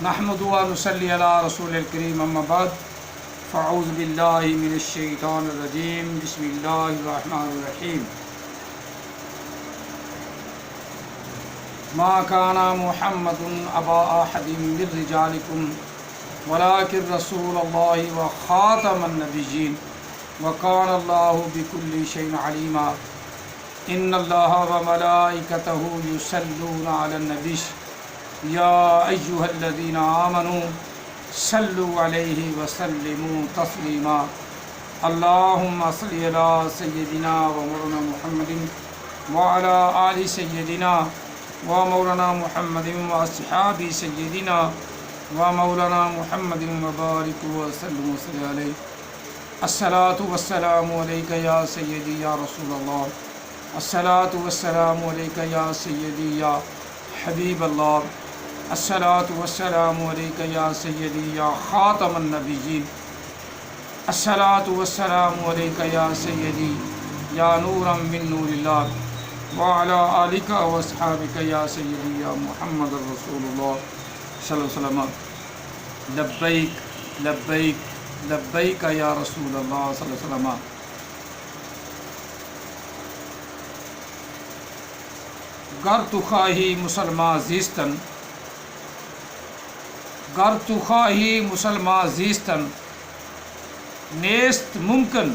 نحمد و نصلی علی رسول الکریم اما بعد فاعوذ باللہ من الشیطان الرجیم بسم اللہ الرحمن الرحیم ما کان محمد ابا احد من رجالکم ولکن رسول اللہ و خاتم النبیین وکان اللہ بکل شیء علیما ان اللہ و ملائکتہ یصلون علی النبی یا ایہا الذین آمنوا صلوا علیہ وسلموا تسلیما اللہم صل علی سیدنا و مولانا محمد وعلی آل سیدنا و مولانا محمد و اصحاب سیدنا و مولانا محمد وبارک وسلم وصلی علیہ الصلاۃ والسلام علیک یا سیدی یا رسول اللہ الصلاۃ والسلام علیک یا سیدی یا حبیب اللہ الصلاۃ والسلام علیک یا سیدی یا خاتم النبیین الصلاۃ والسلام علیک یا سیدی یا نورا من نور اللہ وعلی آلک و اصحابک یا سیدی یا محمد رسول اللہ صلی اللہ علیہ وسلم لبیک لبیک لبیک یا رسول اللہ صلی اللہ علیہ وسلم گر تو خواہی مسلمان زیستن گر تو خواہی مسلمان زیستن نیست ممکن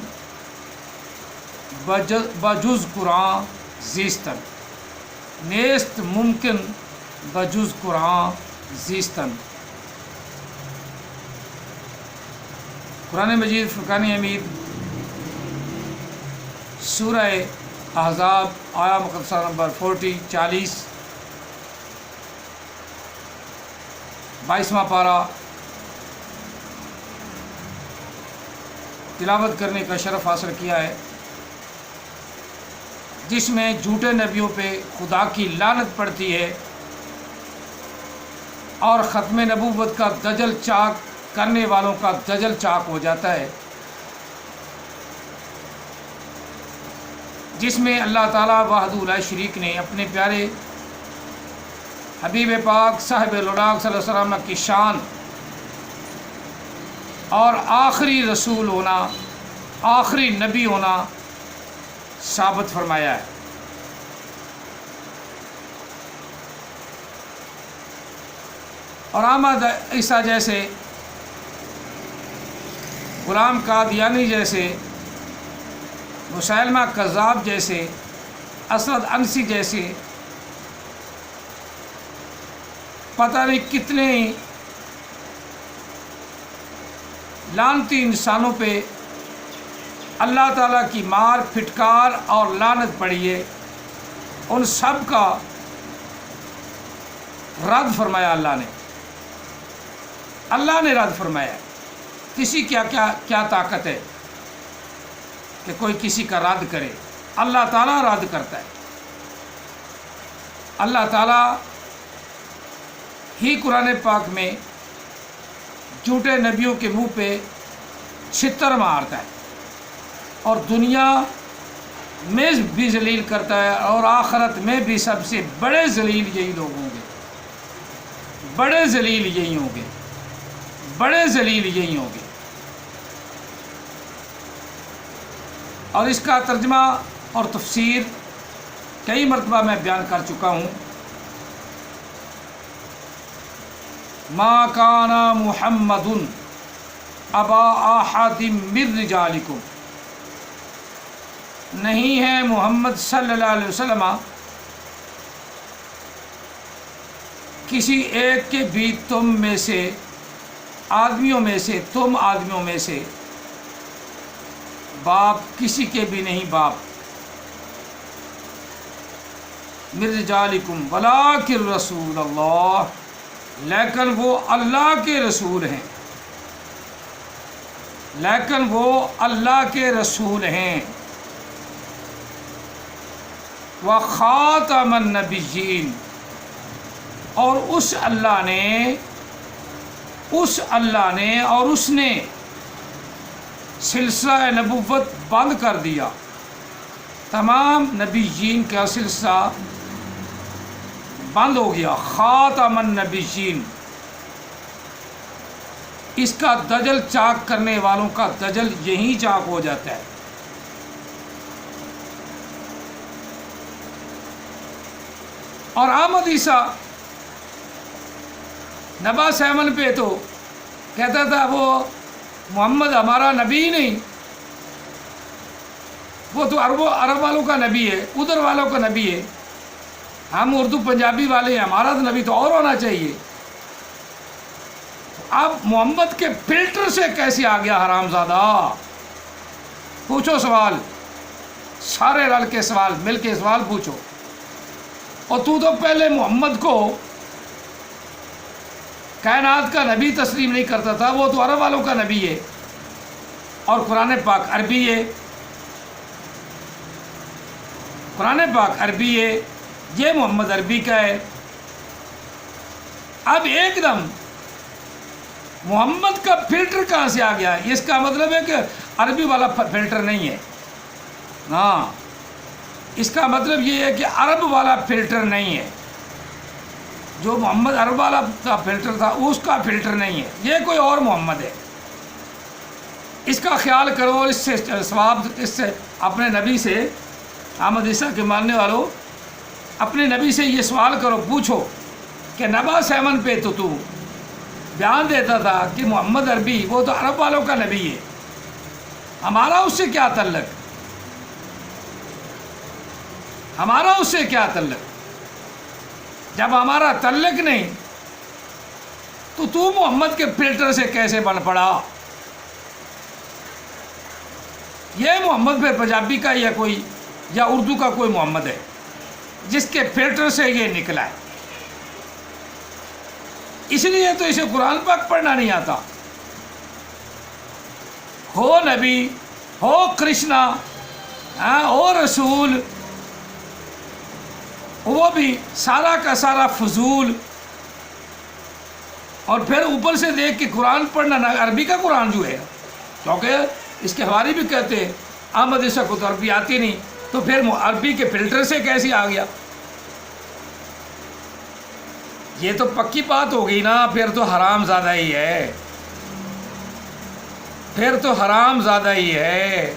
بجز قرآن زیستن نیست ممکن بجز قرآن زیستن قرآن مجید فرقان حمید سورہ احزاب آیا مقدسہ نمبر 40 22واں پارہ تلاوت کرنے کا شرف حاصل کیا ہے، جس میں جھوٹے نبیوں پہ خدا کی لعنت پڑتی ہے اور ختم نبوت کا دجل چاک کرنے والوں کا دجل چاک ہو جاتا ہے، جس میں اللہ تعالیٰ وحدہ لا شریک نے اپنے پیارے حبیب پاک صاحب الولاق صلی اللہ علیہ وسلم کی شان اور آخری رسول ہونا، آخری نبی ہونا ثابت فرمایا ہے۔ اور احمد عیسیٰ جیسے، غلام قادیانی جیسے، مسیلمہ کذاب جیسے، اسد انسی جیسے پتہ نہیں کتنے لعنتی انسانوں پہ اللہ تعالیٰ کی مار پھٹکار اور لعنت پڑی ہے، ان سب کا رد فرمایا اللہ نے رد فرمایا۔ کسی کیا طاقت ہے کہ کوئی کسی کا رد کرے؟ اللہ تعالیٰ رد کرتا ہے۔ اللہ تعالیٰ ہی قرآن پاک میں جھوٹے نبیوں کے منہ پہ چھتر مارتا ہے اور دنیا میں بھی ذلیل کرتا ہے، اور آخرت میں بھی سب سے بڑے ذلیل یہی لوگ ہوں گے، بڑے ذلیل یہی ہوں گے، بڑے ذلیل یہی ہوں گے۔ اور اس کا ترجمہ اور تفسیر کئی مرتبہ میں بیان کر چکا ہوں۔ ما کان محمد ابا احد من رجالکم، نہیں ہے محمد صلی اللہ علیہ وسلم کسی ایک کے بھی تم میں سے، آدمیوں میں سے، تم آدمیوں میں سے، باپ کسی کے بھی نہیں باپ، من رجالکم ولکن رسول اللہ، لیکن وہ اللہ کے رسول ہیں، لیکن وہ اللہ کے رسول ہیں، وخاتم النبیین، اور اس اللہ نے اور اس نے سلسلہ نبوت بند کر دیا، تمام نبیین کا سلسلہ بند ہو گیا۔ خاتم النبیین، اس کا دجل چاک کرنے والوں کا دجل یہیں چاک ہو جاتا ہے۔ اور احمد عیسیٰ نبا سیمن پہ تو کہتا تھا وہ محمد ہمارا نبی نہیں، وہ تو عرب والوں کا نبی ہے، ادھر والوں کا نبی ہے، ہم اردو پنجابی والے ہیں، ہمارا تو نبی تو اور ہونا چاہیے۔ اب محمد کے فلٹر سے کیسے آ گیا حرامزادہ؟ پوچھو سوال، سارے رل کے سوال، مل کے سوال پوچھو۔ اور تو پہلے محمد کو کائنات کا نبی تسلیم نہیں کرتا تھا، وہ تو عرب والوں کا نبی ہے، اور قرآن پاک عربی ہے، قرآن پاک عربی ہے، یہ محمد عربی کا ہے۔ اب ایک دم محمد کا فلٹر کہاں سے آ گیا؟ اس کا مطلب ہے کہ عربی والا فلٹر نہیں ہے، ہاں، اس کا مطلب یہ ہے کہ عرب والا فلٹر نہیں ہے، جو محمد عرب والا کا فلٹر تھا اس کا فلٹر نہیں ہے، یہ کوئی اور محمد ہے۔ اس کا خیال کرو، اس سے ثواب، اس سے اپنے نبی سے، احمد عیسیٰ کے ماننے والوں، اپنے نبی سے یہ سوال کرو، پوچھو کہ نبا سیمن پہ تو بیان دیتا تھا کہ محمد عربی، وہ تو عرب والوں کا نبی ہے، ہمارا اس سے کیا تعلق؟ ہمارا اس سے کیا تعلق؟ جب ہمارا تعلق نہیں تو محمد کے فلٹر سے کیسے بن پڑا؟ یہ محمد پھر پنجابی کا یا کوئی یا اردو کا کوئی محمد ہے جس کے فلٹر سے یہ نکلا ہے، اس لیے تو اسے قرآن پاک پڑھنا نہیں آتا۔ ہو نبی، ہو کرشنا، ہو رسول، وہ بھی سارا کا سارا فضول، اور پھر اوپر سے دیکھ کے قرآن پڑھنا نہ، عربی کا قرآن جو ہے، کیونکہ اس کے حوالے بھی کہتے ہیں احمد عیسیٰ کو تو عربی آتی نہیں، تو پھر عربی کے فلٹر سے کیسے آ گیا؟ یہ تو پکی بات ہو گئی نا، پھر تو حرام زادہ ہی ہے، پھر تو حرام زادہ ہی ہے،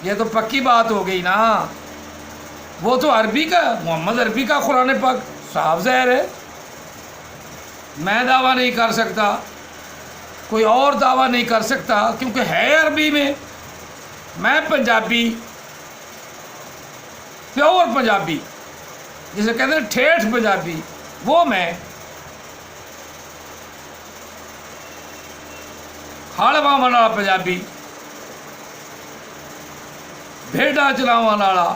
یہ تو پکی بات ہو گئی نا۔ وہ تو عربی کا، محمد عربی کا قرآن پاک صاف ظاہر ہے، میں دعویٰ نہیں کر سکتا، کوئی اور دعویٰ نہیں کر سکتا، کیونکہ ہے عربی میں۔ میں پنجابی، پیور پنجابی، جسے کہتے ہیں ٹھیٹھ پنجابی، وہ میں ہڑ واہن والا پنجابی، بھیڈا چلاون والا،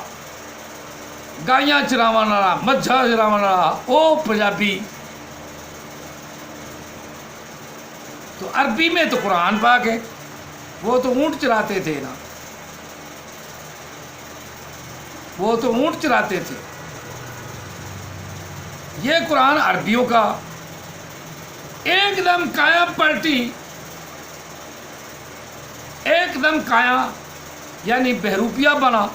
گائیاں چلاون والا، مجھا چلاون والا، وہ پنجابی۔ تو عربی میں تو قرآن پاک ہے، وہ تو اونٹ چلاتے تھے نا، وہ تو اونٹ چلاتے تھے۔ یہ قرآن عربیوں کا ایک دم کایا پلٹی، ایک دم کایا یعنی بہروپیہ بنا۔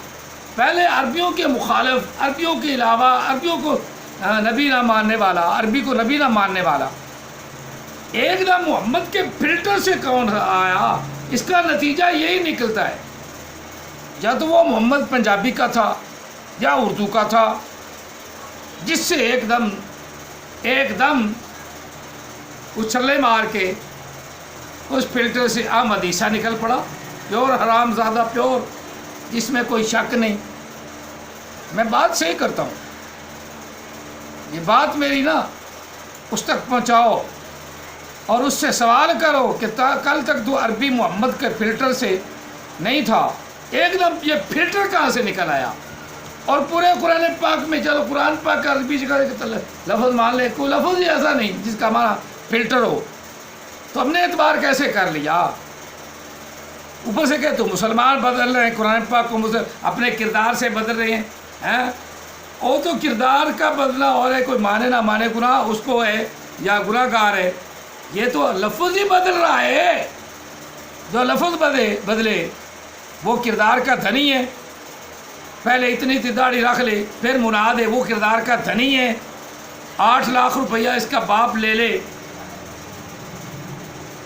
پہلے عربیوں کے مخالف، عربیوں کے علاوہ، عربیوں کو نبی نہ ماننے والا، عربی کو نبی نہ ماننے والا، ایک دم محمد کے فلٹر سے کون آیا؟ اس کا نتیجہ یہی نکلتا ہے، یا تو وہ محمد پنجابی کا تھا یا اردو کا تھا، جس سے ایک دم اچھلے مار کے اس فلٹر سے احمد عیسیٰ نکل پڑا، پیور حرام زادہ، پیور، جس میں کوئی شک نہیں۔ میں بات صحیح کرتا ہوں، یہ بات میری نا اس تک پہنچاؤ، اور اس سے سوال کرو کہ کل تک تو عربی محمد کے فلٹر سے نہیں تھا، ایک دم یہ فلٹر کہاں سے نکل آیا؟ اور پورے قرآن پاک میں، چلو قرآن پاک کا عربی جگہ لفظ مان لے، کوئی لفظ ہی ایسا نہیں جس کا ہمارا فلٹر ہو، تو ہم نے اعتبار کیسے کر لیا؟ اوپر سے کہ تو مسلمان بدل رہے ہیں، قرآن پاک کو اپنے کردار سے بدل رہے ہیں، وہ تو کردار کا بدلنا اور ہے، کوئی مانے نہ مانے گناہ اس کو ہے یا گناہ گار ہے، یہ تو لفظ ہی بدل رہا ہے۔ جو لفظ بدلے وہ کردار کا دھنی ہے، پہلے اتنی داڑھی رکھ لے پھر مناد ہے، وہ کردار کا دھنی ہے، 8 لاکھ روپیہ اس کا باپ لے لے،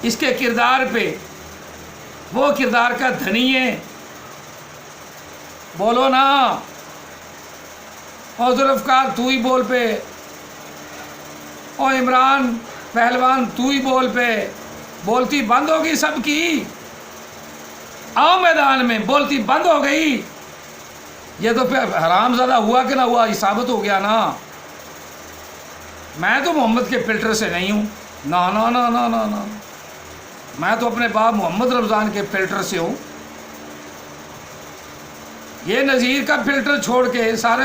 اس کے کردار پہ، وہ کردار کا دھنی ہے، بولو نا، اور ذوالفقار تو ہی بول پہ، اور عمران پہلوان تو ہی بول پہ، بولتی بند ہو گئی سب کی، آؤ میدان میں، بولتی بند ہو گئی۔ یہ تو پھر حرام زادہ ہوا کہ نہ ہوا، یہ ثابت ہو گیا نا۔ میں تو محمد کے فلٹر سے نہیں ہوں، نا نا نا نا نا نا، میں تو اپنے باپ محمد رمضان کے فلٹر سے ہوں۔ یہ نذیر کا فلٹر چھوڑ کے، سارے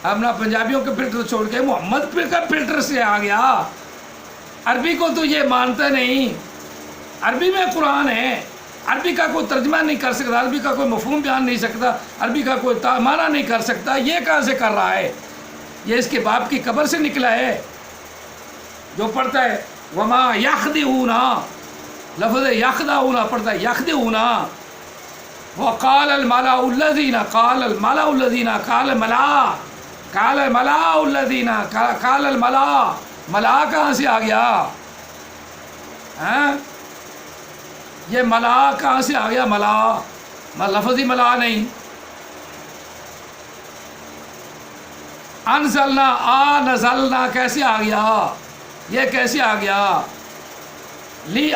اپنا پنجابیوں کے فلٹر چھوڑ کے محمد کا فلٹر سے آ گیا۔ عربی کو تو یہ مانتا نہیں، عربی میں قرآن ہے، عربی کا کوئی ترجمہ نہیں کر سکتا، عربی کا کوئی مفہوم بیان نہیں سکتا، عربی کا کوئی معنی نہیں کر سکتا، یہ کہاں سے کر رہا ہے؟ یہ اس کے باپ کی قبر سے نکلا ہے۔ جو پڑھتا ہے وما یخدعون، لفظ یخدعون پڑھتا ہے یخدعون، وقال الملأ الذین، قال الملأ الذین، قال الملأ، قال الملأ الذین، قال الملأ، ملا کہاں سے آ گیا؟ یہ ملا کہاں سے آ گیا؟ ملا لفظی ملا نہیں۔ انزلنا، نزلنا کیسے آ گیا؟ یہ کیسے آ گیا؟ لی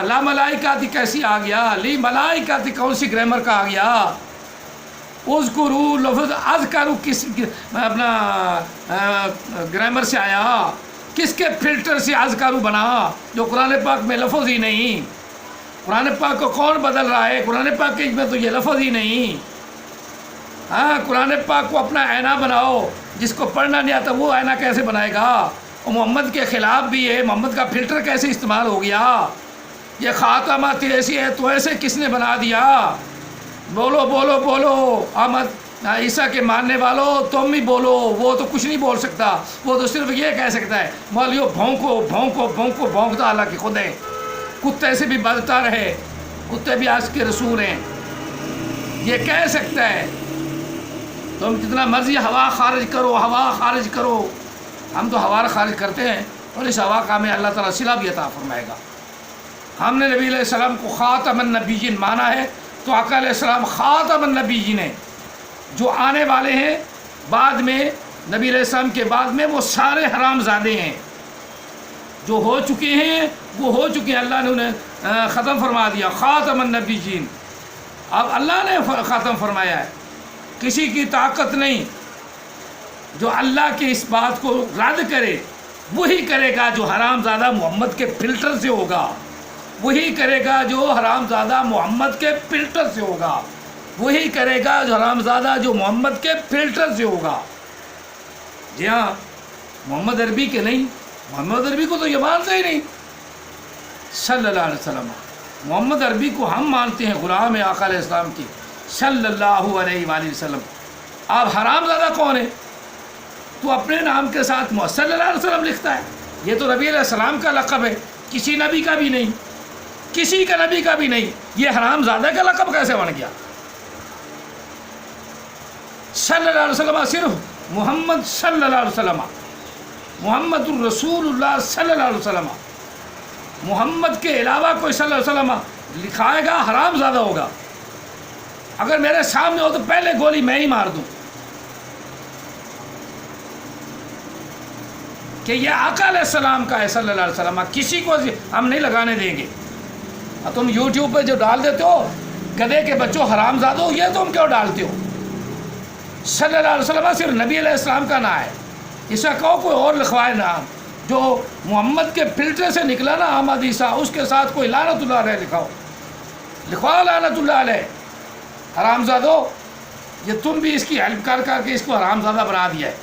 لا ملائکاتی کیسی آ گیا؟ لی ملائکاتی کون سی گرامر کا آ گیا؟ اذکرو لفظ اذکرو کس اپنا گرامر سے آیا؟ کس کے فلٹر سے اذکرو بنا جو قرآن پاک میں لفظ ہی نہیں؟ قرآن پاک کو کون بدل رہا ہے؟ قرآن پاک کے میں تو یہ لفظ ہی نہیں۔ قرآن پاک کو اپنا آئینہ بناؤ، جس کو پڑھنا نہیں آتا وہ آئینہ کیسے بنائے گا؟ اور محمد کے خلاف بھی ہے، محمد کا فلٹر کیسے استعمال ہو گیا؟ یہ خاتمہ ایسی ہے تو ایسے کس نے بنا دیا؟ بولو بولو بولو، احمد عیسیٰ کے ماننے والوں تم بھی بولو، وہ تو کچھ نہیں بول سکتا، وہ تو صرف یہ کہہ سکتا ہے مولیو بھونکو بھونکو بھونکو، بھونکتا اللہ کی خود ہے، کتے سے بھی بدتر ہے، کتے بھی آج کے رسول ہیں، یہ کہہ سکتا ہے۔ تم جتنا مرضی ہوا خارج کرو، ہوا خارج کرو، ہم تو ہوا خارج کرتے ہیں، اور اس ہوا کا ہمیں اللہ تعالیٰ صلہ بھی عطا فرمائے گا۔ ہم نے نبی علیہ السلام کو خاتم النبیین مانا ہے، تو آقا علیہ السلام خاتم النبیین ہیں، جو آنے والے ہیں بعد میں، نبی علیہ السلام کے بعد میں، وہ سارے حرام زادے ہیں، جو ہو چکے ہیں وہ ہو چکے ہیں، اللہ نے انہیں ختم فرما دیا، خاتم النبیین۔ اب اللہ نے ختم فرمایا ہے، کسی کی طاقت نہیں۔ جو اللہ کے اس بات کو رد کرے وہی کرے گا جو حرام زادہ محمد کے فلٹر سے ہوگا، وہی کرے گا جو حرام زادہ محمد کے فلٹر سے ہوگا، وہی کرے گا جو حرام زادہ جو محمد کے فلٹر سے ہوگا۔ جی ہاں، محمد عربی کے نہیں، محمد عربی کو تو یہ مانتے ہی نہیں صلی اللہ علیہ وسلم۔ محمد عربی کو ہم مانتے ہیں غلام آقا علیہ السلام کی صلی اللہ علیہ وآلہ وسلم۔ اب حرام زادہ کون ہے؟ تو اپنے نام کے ساتھ صلی اللہ علیہ وسلم لکھتا ہے، یہ تو نبی علیہ السلام کا لقب ہے، کسی نبی کا بھی نہیں، کسی کا نبی کا بھی نہیں، یہ حرام زادہ کا لقب کیسے بن گیا؟ صلی اللہ علیہ وسلم صرف محمد صلی اللہ علیہ وسلم، محمد الرسول اللہ صلی اللہ علیہ وسلم، محمد کے علاوہ کوئی صلی اللہ علیہ وسلم لکھائے گا حرام زادہ ہوگا۔ اگر میرے سامنے ہو تو پہلے گولی میں ہی مار دوں کہ یہ آقا علیہ السلام کا ہے صلی اللہ علیہ وسلم، کسی کو ہم نہیں لگانے دیں گے۔ تم یوٹیوب پہ جو ڈال دیتے ہو گدھے کے بچوں حرام زادو، یہ تم کیوں ڈالتے ہو؟ صلی اللہ علیہ وسلم صرف نبی علیہ السلام کا نام ہے، اسے کہو کوئی اور لکھوائے نام، جو محمد کے فلٹر سے نکلا نا احمد عیسیٰ، اس کے ساتھ کوئی لعنت اللہ علیہ لکھاؤ، لکھواؤ لعنت اللہ علیہ۔ حرام زادو، یہ تم بھی اس کی ہیلپ کر کے اس کو حرام زادہ بنا دیا ہے۔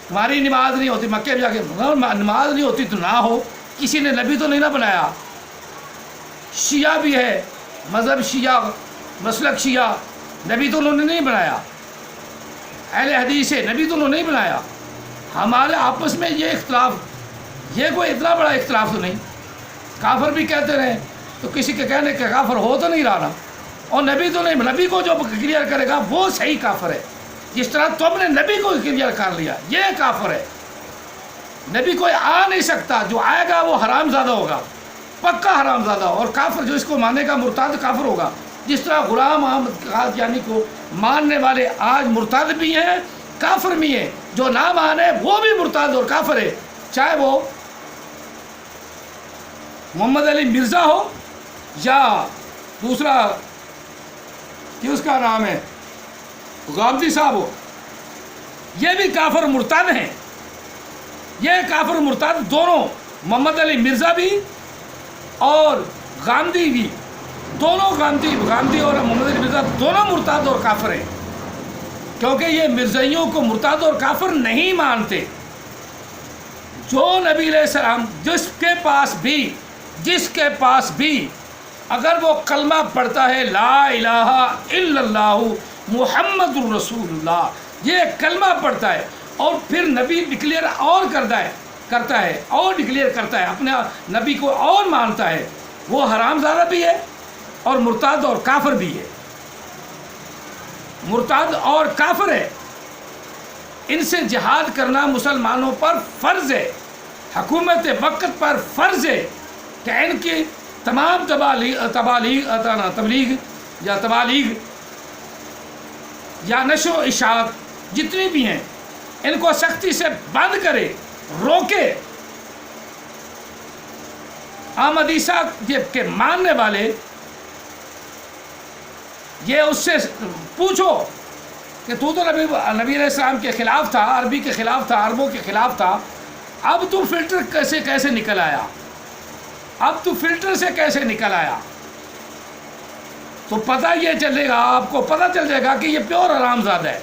تمہاری نماز نہیں ہوتی، مکے میں جا کے نماز نہیں ہوتی تو نہ ہو، کسی نے نبی تو نہیں نہ بنایا۔ شیعہ بھی ہے، مذہب شیعہ، مسلک شیعہ، نبی تو انہوں نے نہیں بنایا۔ اہل حدیث ہے، نبی تو انہوں نے نہیں بنایا۔ ہمارے آپس میں یہ اختلاف، یہ کوئی اتنا بڑا اختلاف تو نہیں۔ کافر بھی کہتے رہے تو کسی کے کہنے کہ کافر ہو تو نہیں رہا نا، اور نبی تو نہیں، نبی کو جو کلیئر کرے گا وہ صحیح کافر ہے۔ جس طرح تم نے نبی کو کلیئر کر لیا، یہ کافر ہے۔ نبی کوئی آ نہیں سکتا، جو آئے گا وہ حرام زادہ ہوگا۔ پکا حرام زادہ، اور کافر جو اس کو مانے گا مرتد کافر ہوگا. جس طرح غلام احمد قادیانی کو ماننے والے آج مرتد بھی ہیں کافر بھی ہیں، جو نہ مانے وہ بھی مرتد اور کافر ہے، چاہے وہ محمد علی مرزا ہو یا دوسرا کہ اس کا نام ہے غامدی صاحب ہو. یہ بھی کافر مرتد ہیں. یہ کافر مرتد دونوں، محمد علی مرزا بھی اور غامدی بھی، دونوں غامدی اور محمد علی مرزا دونوں مرتد اور کافر ہیں، کیونکہ یہ مرزائیوں کو مرتد اور کافر نہیں مانتے. جو نبی علیہ السلام جس کے پاس بھی اگر وہ کلمہ پڑھتا ہے لا الہ الا اللہ محمد الرسول اللہ، یہ کلمہ پڑھتا ہے اور پھر نبی ڈکلیئر اور کرتا ہے اور ڈکلیئر کرتا ہے، اپنے نبی کو اور مانتا ہے، وہ حرام زادہ بھی ہے اور مرتد اور کافر بھی ہے. مرتد اور کافر ہے. ان سے جہاد کرنا مسلمانوں پر فرض ہے، حکومت وقت پر فرض ہے کہ ان کی تمام تبلیغ یا نشر و اشاعت جتنی بھی ہیں ان کو سختی سے بند کرے، روکے. احمد عیسیٰ کے ماننے والے یہ اس سے پوچھو کہ تو نبی علیہ السلام کے خلاف تھا، عربی کے خلاف تھا، عربوں کے خلاف تھا، اب تو فلٹر کیسے نکل آیا؟ اب تو فلٹر سے کیسے نکل آیا؟ تو پتہ یہ چلے گا، آپ کو پتہ چل جائے گا کہ یہ پیور حرام زادہ ہے.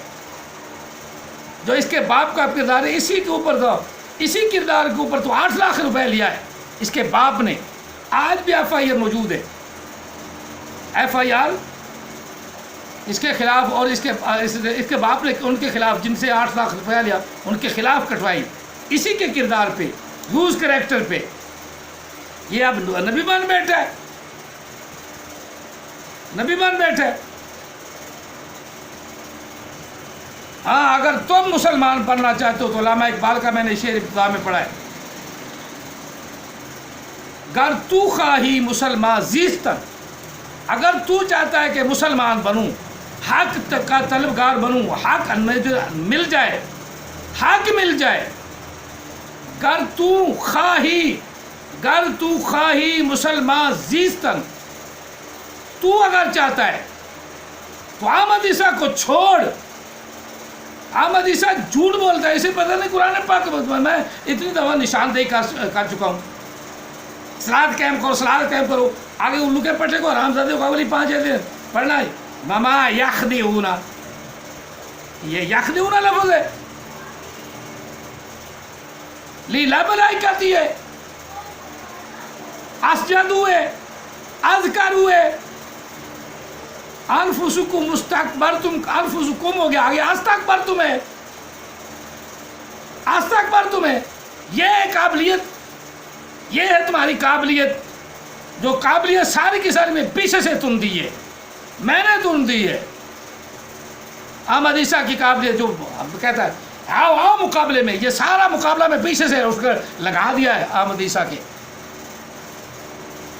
جو اس کے باپ کا کردار ہے، اسی کردار کے اوپر تو 8 لاکھ روپے لیا ہے اس کے باپ نے. آج بھی ایف آئی آر موجود ہے، ایف آئی آر اس کے خلاف، اور اس کے باپ نے ان کے خلاف جن سے 8 لاکھ روپیہ لیا ان کے خلاف کٹوائی، اسی کے کردار پہ، یوز کریکٹر پہ. یہ اب نبی بن بیٹھا ہے، نبی بن بیٹھا ہے. ہاں اگر تم مسلمان بننا چاہتے ہو تو علامہ اقبال کا میں نے شعر ابتدا میں پڑھا ہے، گر تو خواہی مسلمان زیستن، اگر تو چاہتا ہے کہ مسلمان بنوں، حق کا طلبگار بنوں، حق مل جائے، حق مل جائے، گر تو خواہی مسلمان زیستن، تو اگر چاہتا ہے تو احمد عیسیٰ کو چھوڑ. احمد عیسیٰ جھوٹ بولتا ہے، اسے پتہ نہیں قرآن پاک میں اتنی دفعہ نشاندہی کر چکا ہوں. سلاد قائم کرو، آگے الو کے پٹے کو حرام زادے کو 5 پڑھنا ہے. مما یخدعون، یہ یخدعون لفظ ہے، لیلا بلائی کرتی ہے، اسجد ہوئے، اذکر ہوئے، انفسکم مستکبرتم، انفسکم ہو گیا، آگے استکبرتم ہے، استکبرتم ہے. یہ قابلیت، یہ ہے تمہاری قابلیت، جو قابلیت ساری کی ساری میں پیچھے سے تم دی ہے، میں نے تم دی ہے. احمد عیسیٰ کی قابلیت جو کہتا ہے آؤ مقابلے میں، یہ سارا مقابلہ میں پیچھے سے اس کو لگا دیا ہے. احمد عیسیٰ کے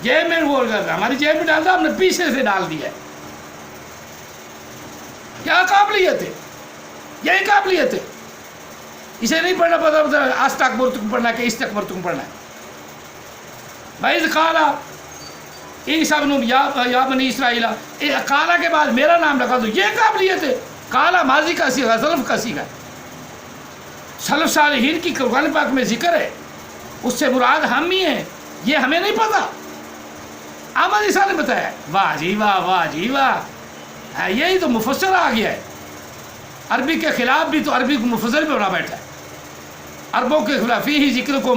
جیب میں وہ ہماری جیب میں ڈالتا، ہم نے پیچھے سے ڈال دیا ہے. کیا قابلیت ہے؟ یہی قابلیت ہے. اسے نہیں پڑھنا پتا استکبرتم پڑھنا کہ استکبرتم پڑھنا ہے. وَإِذْ قَالَ عیسیٰ ابن یا بنی اسرائیل، قالا کے بعد میرا نام لگا دو، یہ قابلیت ہے. قالا ماضی کا صیغہ، سلف کا صیغہ، سلف صالحین کی قرآن پاک میں ذکر ہے، اس سے مراد ہم ہی ہیں. یہ ہمیں نہیں پتا، احمد عیسیٰ نے بتایا. واہ جی واہ، واہ جی واہ، یہی تو مفسر آ گیا ہے. عربی کے خلاف بھی تو عربی کو مفسر پہ بنا بیٹھا ہے. عربوں کے خلاف ہی ذکر کو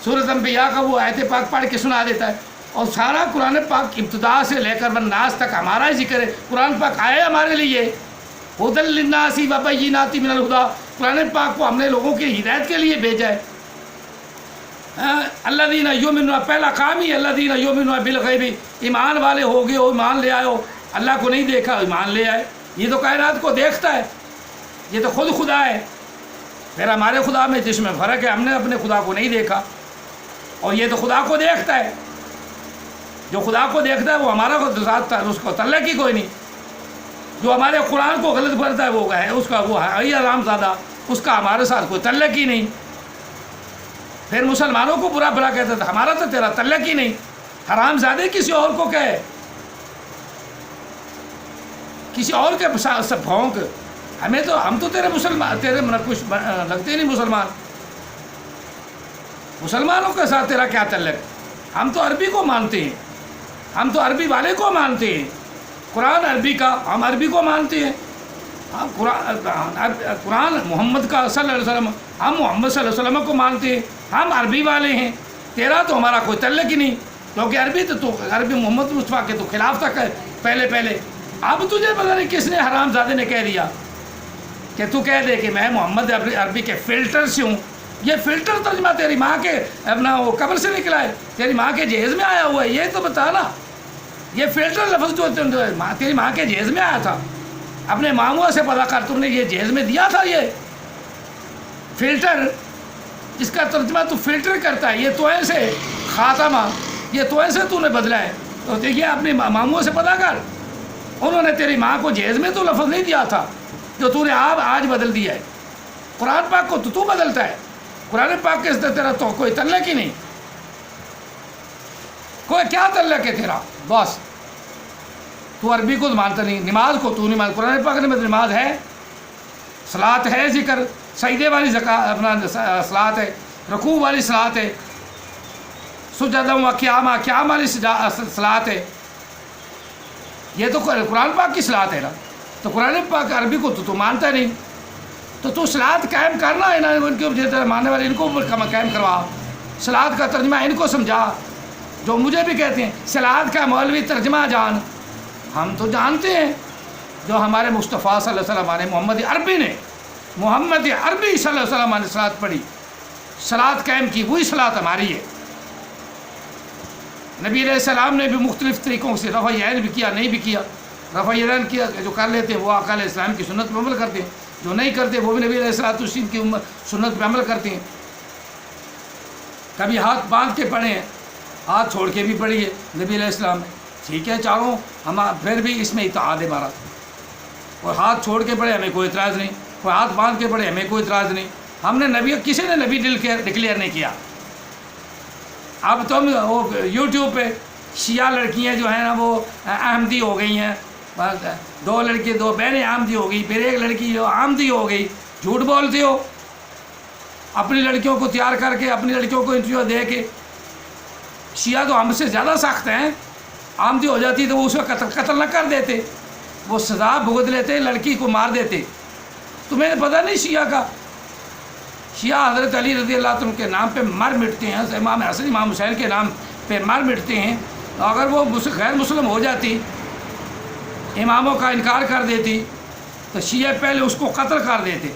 سورۃ انبیاء کا وہ آیت پاک پڑھ کے سنا دیتا ہے، اور سارا قرآن پاک ابتدا سے لے کر والناس تک ہمارا ہی ذکر ہے. قرآن پاک آئے ہمارے لیے، ھدی للناس وبینات من الہدی، قرآن پاک کو ہم نے لوگوں کی ہدایت کے لیے بھیجا ہے. الذین یؤمنون، پہلا کام ہی الذین یؤمنون بالغیب، ایمان والے ہو گئے ہو، ایمان لے آئے ہو. اللہ کو نہیں دیکھا، ایمان لے آئے. یہ تو کائنات کو دیکھتا ہے، یہ تو خود خدا ہے. پھر ہمارے خدا میں جس میں فرق ہے، ہم نے اپنے خدا کو نہیں دیکھا. اور یہ تو خدا کو دیکھتا ہے، جو خدا کو دیکھتا ہے وہ ہمارا ذات اس کو تعلق ہی کوئی نہیں، جو ہمارے قرآن کو غلط پڑھتا ہے وہ ہے اس کا وہ ہے حرام زادہ، اس کا ہمارے ساتھ کوئی تعلق ہی نہیں۔ پھر مسلمانوں کو برا بھلا کہتا تھا، ہمارا تو تیرا تعلق ہی نہیں، حرام زادے کسی اور کو کہے، کسی اور کے سب بھونک، ہمیں تو ہم تو تیرے مسلمان تیرے کچھ لگتے نہیں مسلمان، مسلمانوں کے ساتھ تیرا کیا تعلق؟ ہم تو عربی کو مانتے ہیں، ہم تو عربی والے کو مانتے ہیں، قرآن عربی کا ہم عربی کو مانتے ہیں، ہم قرآن محمد کا صلی اللہ علیہ وسلم ہم محمد صلی اللہ علیہ وسلم کو مانتے ہیں، ہم عربی والے ہیں، تیرا تو ہمارا کوئی تعلق ہی نہیں، کیونکہ عربی تو عربی محمد مصطفیٰ کے تو خلاف تھا پہلے۔ اب تجھے پتہ نہیں کس نے حرام زادے نے کہہ دیا کہ تو کہہ دے کہ میں محمد عربی کے فلٹر سے ہوں۔ یہ فلٹر ترجمہ تیری ماں کے اپنا وہ قبر سے نکلا ہے، تیری ماں کے جہیز میں آیا ہوا ہے، یہ تو بتا نا۔ یہ فلٹر لفظ جو تیری ماں کے جہیز میں آیا تھا، اپنے ماموں سے پتا کر، تم نے یہ جہیز میں دیا تھا، یہ فلٹر جس کا ترجمہ تو فلٹر کرتا ہے، یہ تو ایسے خاتمہ، یہ تو ایسے تو نے بدلا ہے، تو یہ اپنے ماموں سے پتا کر، انہوں نے تیری ماں کو جہیز میں تو لفظ نہیں دیا تھا جو تو نے آج بدل دیا ہے۔ قرآن پاک کو تو بدلتا ہے، قرآن پاک کے تیرا تو کوئی تعلق ہی نہیں، کوئی کیا تعلق ہے تیرا؟ بس تو عربی کو مانتا نہیں، نماز کو تو نہیں مانتا، قرآن پاک میں نماز ہے، صلاۃ ہے، ذکر سجدے والی اپنا صلاۃ ہے، رکوع والی صلاۃ ہے، سجدہ و قیام والی صلاۃ ہے، یہ تو قرآن پاک کی صلاۃ ہے نا۔ تو قرآن پاک عربی کو تو مانتا نہیں، تو صلاۃ قائم کرنا ہے نا، ان کے ماننے والے ان کو قائم کروا، صلاۃ کا ترجمہ ان کو سمجھا، جو مجھے بھی کہتے ہیں صلاۃ کا مولوی ترجمہ جان، ہم تو جانتے ہیں جو ہمارے مصطفیٰ صلی اللہ علیہ وسلم نے محمد عربی صلی اللہ علیہ وسلم نے صلاۃ پڑھی، صلاۃ قائم کی، وہی صلاۃ ہماری ہے۔ نبی علیہ السلام نے بھی مختلف طریقوں سے رفع یدین بھی کیا، نہیں بھی کیا، رفع یدین کیا جو کر لیتے ہیں وہ آقا علیہ السلام کی سنت پہ عمل کرتے ہیں، جو نہیں کرتے وہ بھی نبی علیہ السلام کی سنت پہ عمل کرتے ہیں۔ کبھی ہاتھ باندھ کے پڑھے ہیں، ہاتھ چھوڑ کے بھی پڑھی ہے نبی علیہ السلام نے، ٹھیک ہے، چاروں ہم پھر بھی اس میں اتحاد ہے ہمارا، اور ہاتھ چھوڑ کے پڑھے ہمیں کوئی اعتراض نہیں، کوئی ہاتھ باندھ کے پڑھے ہمیں کوئی اعتراض نہیں، ہم نے کسی نے نبی ڈکلیئر نہیں کیا۔ اب تم وہ یوٹیوب پہ شیعہ لڑکیاں جو ہیں نا وہ احمدی ہو گئی ہیں، دو بہنیں احمدی ہو گئی، پھر ایک لڑکی جو احمدی ہو گئی، جھوٹ بولتے ہو، اپنی لڑکیوں کو تیار کر کے، اپنی لڑکیوں کو انٹرویو دے کے۔ شیعہ تو ہم سے زیادہ سخت ہیں، احمدی ہو جاتی تو وہ اس کو قتل نہ کر دیتے، وہ سزا بھگت لیتے، لڑکی کو مار دیتے۔ تمہیں پتہ نہیں شیعہ کا؟ شیعہ حضرت علی رضی اللہ عنہ کے نام پہ مر مٹتے ہیں، امام حسن امام حسین کے نام پہ مر مٹتے ہیں، اگر وہ غیر مسلم ہو جاتی، اماموں کا انکار کر دیتی، تو شیعہ پہلے اس کو قتل کر دیتے،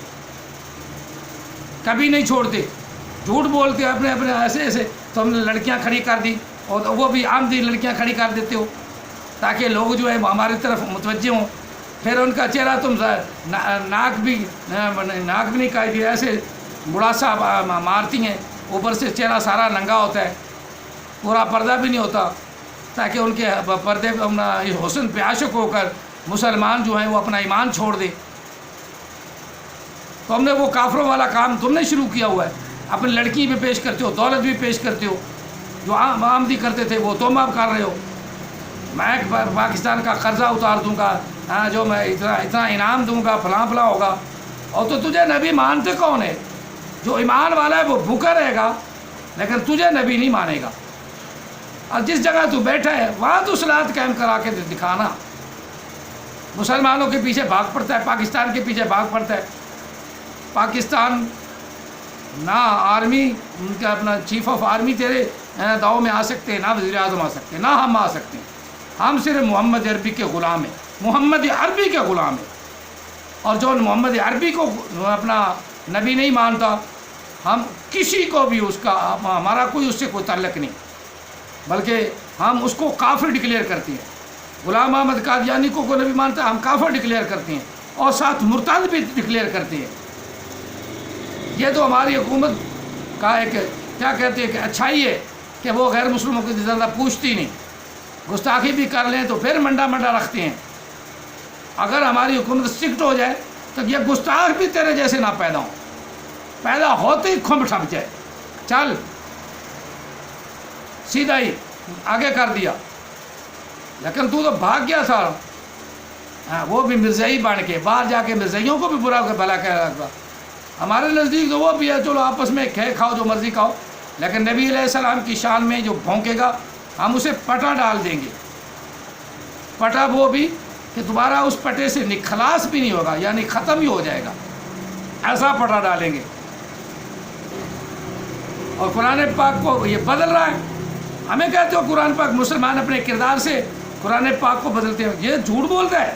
کبھی نہیں چھوڑتے، جھوٹ بولتے اپنے ایسے تو ہم نے لڑکیاں کھڑی کر دی، اور وہ بھی عامدی لڑکیاں کھڑی کر دیتے ہو تاکہ لوگ جو ہے ہماری طرف متوجہ ہوں۔ پھر ان کا چہرہ تم ناک بھی نہیں کاٹتی، ایسے بڑا سا مارتی ہیں، اوپر سے چہرہ سارا ننگا ہوتا ہے، پورا پردہ بھی نہیں ہوتا، تاکہ ان کے پردے حسن پہ عاشق ہو کر مسلمان جو ہیں وہ اپنا ایمان چھوڑ دے۔ تو ہم نے وہ کافروں والا کام تم نے شروع کیا ہوا ہے، اپنی لڑکی بھی پیش کرتے ہو، دولت بھی پیش کرتے ہو، جو آمدی کرتے تھے وہ تم اب کر رہے ہو۔ میں پاکستان کا قرضہ اتار دوں گا، جو میں اتنا انعام دوں گا، فلاں ہوگا، اور تو تجھے نبی مانتے کون ہے؟ جو ایمان والا ہے وہ بھوکا رہے گا، لیکن تجھے نبی نہیں مانے گا۔ اور جس جگہ تو بیٹھا ہے وہاں تو صلاۃ قائم کرا کے دکھانا۔ مسلمانوں کے پیچھے بھاگ پڑتا ہے، پاکستان کے پیچھے بھاگ پڑتا ہے۔ پاکستان نہ آرمی ان کا اپنا چیف آف آرمی تیرے داؤں میں آ سکتے ہیں، نہ وزیر اعظم آ سکتے ہیں، نہ ہم آ سکتے ہیں۔ ہم صرف محمد عربی کے غلام ہیں، محمد عربی کے غلام ہیں، اور جو محمد عربی کو اپنا نبی نہیں مانتا، ہم کسی کو بھی ہمارا کوئی اس سے کوئی تعلق نہیں، بلکہ ہم اس کو کافر ڈکلیئر کرتے ہیں۔ غلام احمد قادیانی کو کوئی نبی مانتا ہے، ہم کافر ڈکلیئر کرتے ہیں، اور ساتھ مرتد بھی ڈکلیئر کرتے ہیں۔ یہ تو ہماری حکومت کا ایک کیا کہتے ہیں کہ اچھائی ہے کہ وہ غیر مسلموں کو زیادہ پوچھتی نہیں، گستاخی بھی کر لیں تو پھر منڈا رکھتے ہیں۔ اگر ہماری حکومت اسٹرکٹ ہو جائے تو یہ گستاخ بھی تیرے جیسے نہ پیدا ہوں، پیدا ہوتے ہی کھمب ٹھپ جائے، چل سیدھا ہی آگے کر دیا۔ لیکن تو بھاگ گیا تھا، ہاں وہ بھی مرزائی بن کے باہر جا کے مرزائیوں کو بھی برا بھلا کہہ رہا تھا۔ ہمارے نزدیک تو وہ بھی ہے، چلو آپس میں کھاؤ جو مرضی کھاؤ، لیکن نبی علیہ السلام کی شان میں جو بھونکے گا ہم اسے پٹا ڈال دیں گے، پٹا وہ بھی کہ دوبارہ اس پٹے سے خلاص بھی نہیں ہوگا، یعنی ختم ہی ہو جائے گا، ایسا پٹا ڈالیں گے۔ اور قرآن پاک کو یہ بدل رہا ہے، ہمیں کہتے ہو قرآن پاک مسلمان اپنے کردار سے قرآن پاک کو بدلتے ہیں، یہ جھوٹ بولتا ہے۔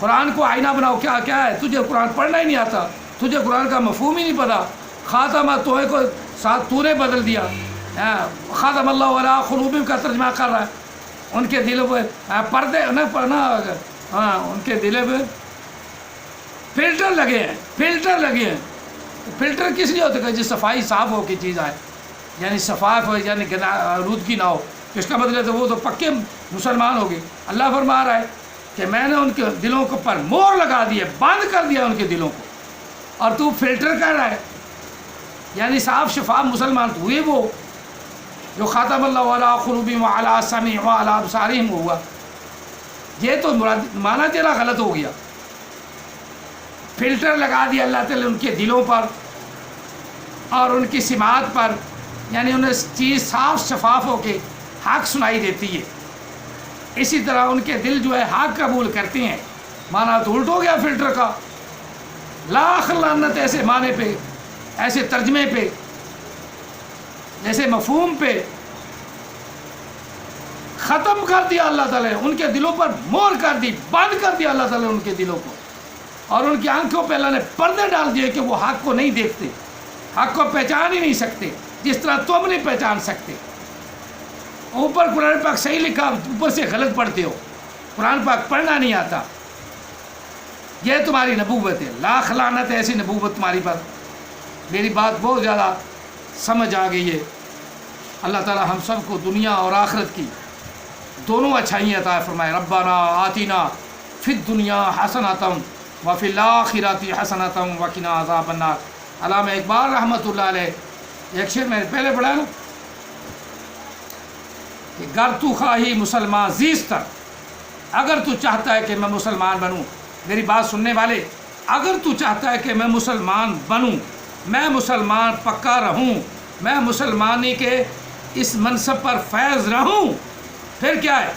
قرآن کو آئینہ بناؤ، کیا ہے؟ تجھے قرآن پڑھنا ہی نہیں آتا، تجھے قرآن کا مفہوم ہی نہیں پتا۔ خاتمہ توحے کو ساتھ تو نے بدل دیا، خاتم اللہ علیہ قلوبہم کا ترجمہ کر رہا ہے، ان کے دلوں پہ پردے نہ پڑھنا، ان کے دلوں پہ فلٹر لگے ہیں، فلٹر کس لیے ہوتا ہے؟ جس صفائی صاف ہو کی چیز آئے، یعنی صفاف ہو، یعنی آلودگی نہ ہو، تو اس کا مطلب ہے وہ تو پکے مسلمان ہو گئے۔ اللہ فرما رہا ہے کہ میں نے ان کے دلوں کو پر مور لگا دی ہے، بند کر دیا ان کے دلوں کو، اور تو فلٹر کر رہا ہے، یعنی صاف شفاف مسلمان تو ہوئے وہ جو خاتم اللہ علیہ قلوبہم وعلی سمعہم وعلی ابصارہم ہوا۔ یہ تو معنی تیرا غلط ہو گیا، فلٹر لگا دیا اللہ تعالیٰ ان کے دلوں پر اور ان کی سماعت پر، یعنی انہیں چیز صاف شفاف ہو کے حق سنائی دیتی ہے، اسی طرح ان کے دل جو ہے حق قبول کرتے ہیں۔ معنی تو الٹ ہو گیا فلٹر کا، لاکھ لعنت ایسے معنی پہ، ایسے ترجمے پہ، ایسے مفہوم پہ، ختم کر دیا اللہ تعالیٰ نے، ان کے دلوں پر مور کر دی، بند کر دیا اللہ تعالیٰ نے ان کے دلوں کو، اور ان کی آنکھوں پہ اللہ نے پردے ڈال دیے کہ وہ حق کو نہیں دیکھتے، حق کو پہچان ہی نہیں سکتے جس طرح تم نہیں پہچان سکتے۔ اوپر قرآن پاک صحیح لکھا، اوپر سے غلط پڑھتے ہو، قرآن پاک پڑھنا نہیں آتا، یہ تمہاری نبوت ہے، لاکھ لعنت ہے ایسی نبوت تمہاری پر۔ میری بات بہت زیادہ سمجھ آ گئی ہے۔ اللہ تعالی ہم سب کو دنیا اور آخرت کی دونوں اچھائیاں عطا فرمائے۔ ربنا آتنا فی الدنیا حسنۃ وفی الآخرۃ حسنۃ وقنا عذاب النار۔ علامہ اقبال رحمۃ اللہ علیہ ایک شعر میں نے پہلے پڑھا نا کہ گر تو خواہی مسلمان زیستر، اگر تو چاہتا ہے کہ میں مسلمان بنوں، میری بات سننے والے، اگر تو چاہتا ہے کہ میں مسلمان بنوں، میں مسلمان پکا رہوں، میں مسلمانی کے اس منصب پر فیض رہوں، پھر کیا ہے؟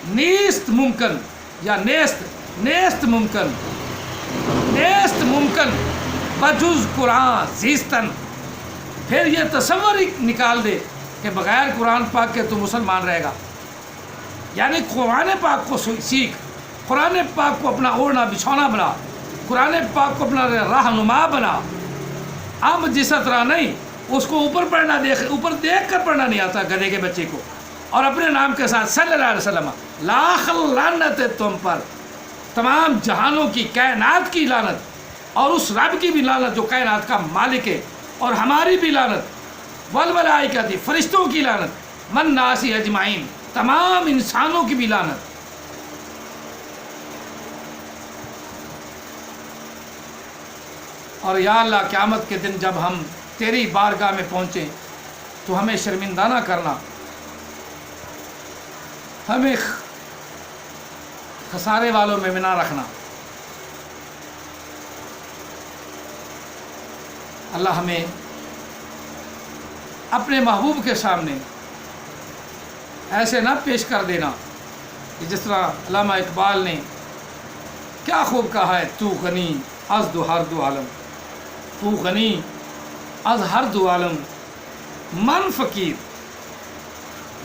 نیست ممکن یا نیست ممکن بجز قرآن زیستن۔ پھر یہ تصور ہی نکال دے کہ بغیر قرآن پاک کے تو مسلمان رہے گا، یعنی قرآن پاک کو سیکھ، قرآن پاک کو اپنا اوڑھنا بچھونا بنا، قرآن پاک کو اپنا رہنما بنا۔ اب جس طرح نہیں، اس کو اوپر دیکھ کر پڑھنا نہیں آتا گدھے کے بچے کو، اور اپنے نام کے ساتھ صلی اللہ علیہ وسلم، لاکھ لعنت ہے تم پر، تمام جہانوں کی، کائنات کی لعنت، اور اس رب کی بھی لعنت جو کائنات کا مالک ہے، اور ہماری بھی لعنت، والملائکہ، فرشتوں کی لعنت، من ناسی اجمعین، تمام انسانوں کی بھی لعنت۔ اور یا اللہ قیامت کے دن جب ہم تیری بارگاہ میں پہنچیں تو ہمیں شرمندہ نہ کرنا، ہمیں خسارے والوں میں نہ رکھنا۔ اللہ ہمیں اپنے محبوب کے سامنے ایسے نہ پیش کر دینا کہ جس طرح علامہ اقبال نے کیا خوب کہا ہے، تو غنی از دو ہر دو عالم، تو غنی از ہر دو عالم من فقیر۔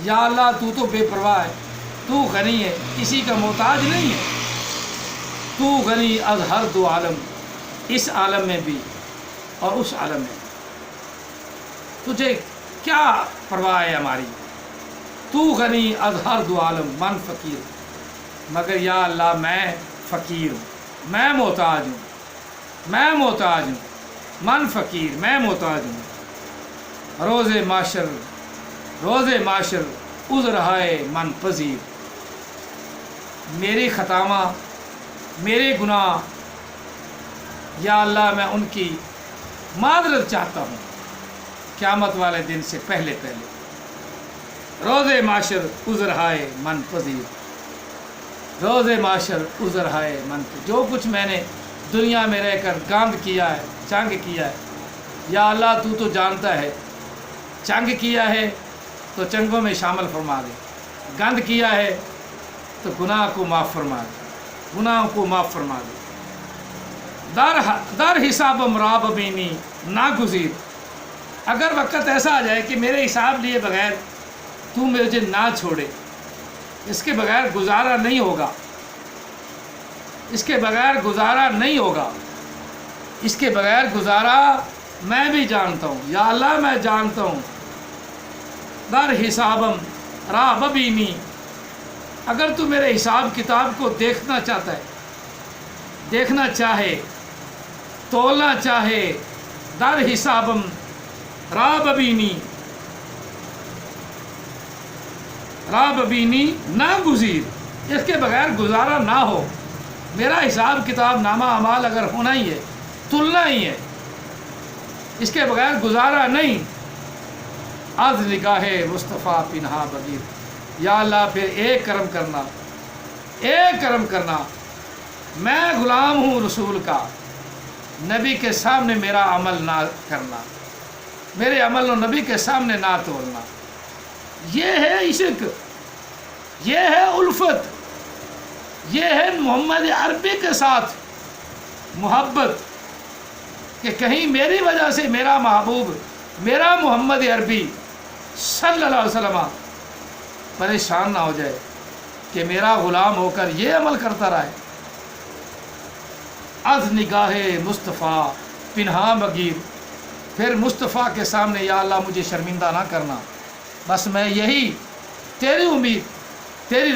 یا اللہ تو تو بے پرواہ ہے، تو غنی ہے، کسی کا محتاج نہیں ہے، تو غنی از ہر دو عالم، اس عالم میں بھی اور اس عالم میں، تجھے کیا پرواہ ہے ہماری، تو غنی از ہر دو عالم من فقیر۔ مگر یا اللہ میں فقیر ہوں، میں محتاج ہوں، من فقیر، میں محتاج ہوں۔ روز معاشر عذر ہائے من پذیر، میری خطاواں، میرے گناہ، یا اللہ میں ان کی معذرت چاہتا ہوں قیامت والے دن سے پہلے روز معاشر عذر ہائے من پذیر، روز معاشر عذر ہائے من پذیر۔ جو کچھ میں نے دنیا میں رہ کر گاند کیا ہے، چنگ کیا ہے، یا اللہ تو جانتا ہے، چنگ کیا ہے تو چنگوں میں شامل فرما دے، گند کیا ہے تو گناہ کو معاف فرما دے، گناہوں کو معاف فرما دے۔ در حسابم راب بینی ناگزیر، اگر وقت ایسا آ جائے کہ میرے حساب لیے بغیر تو مجھے نہ چھوڑے، اس کے بغیر گزارا نہیں ہوگا، اس کے بغیر گزارا نہیں ہوگا، اس کے بغیر گزارا میں بھی جانتا ہوں، یا اللہ میں جانتا ہوں۔ در حسابم راب بینی، اگر تو میرے حساب کتاب کو دیکھنا چاہتا ہے، دیکھنا چاہے، تولنا چاہے، در حسابم راب بینی ناگزیر، اس کے بغیر گزارا نہ ہو۔ میرا حساب کتاب نامہ اعمال اگر ہونا ہی ہے، تلنا ہی ہے، اس کے بغیر گزارا نہیں۔ از نگاہ مصطفیٰ پنہا بغیر، یا اللہ پھر ایک کرم کرنا، ایک کرم کرنا، میں غلام ہوں رسول کا، نبی کے سامنے میرا عمل نہ کرنا، میرے عمل و نبی کے سامنے نہ تولنا۔ یہ ہے عشق، یہ ہے الفت، یہ ہے محمد عربی کے ساتھ محبت، کہ کہیں میری وجہ سے میرا محبوب، میرا محمد عربی صلی اللہ علیہ وسلم پریشان نہ ہو جائے کہ میرا غلام ہو کر یہ عمل کرتا رہے۔ از نگاہ مصطفیٰ پنہا بغیر، پھر مصطفیٰ کے سامنے یا اللہ مجھے شرمندہ نہ کرنا، بس میں یہی تیری امید، تیری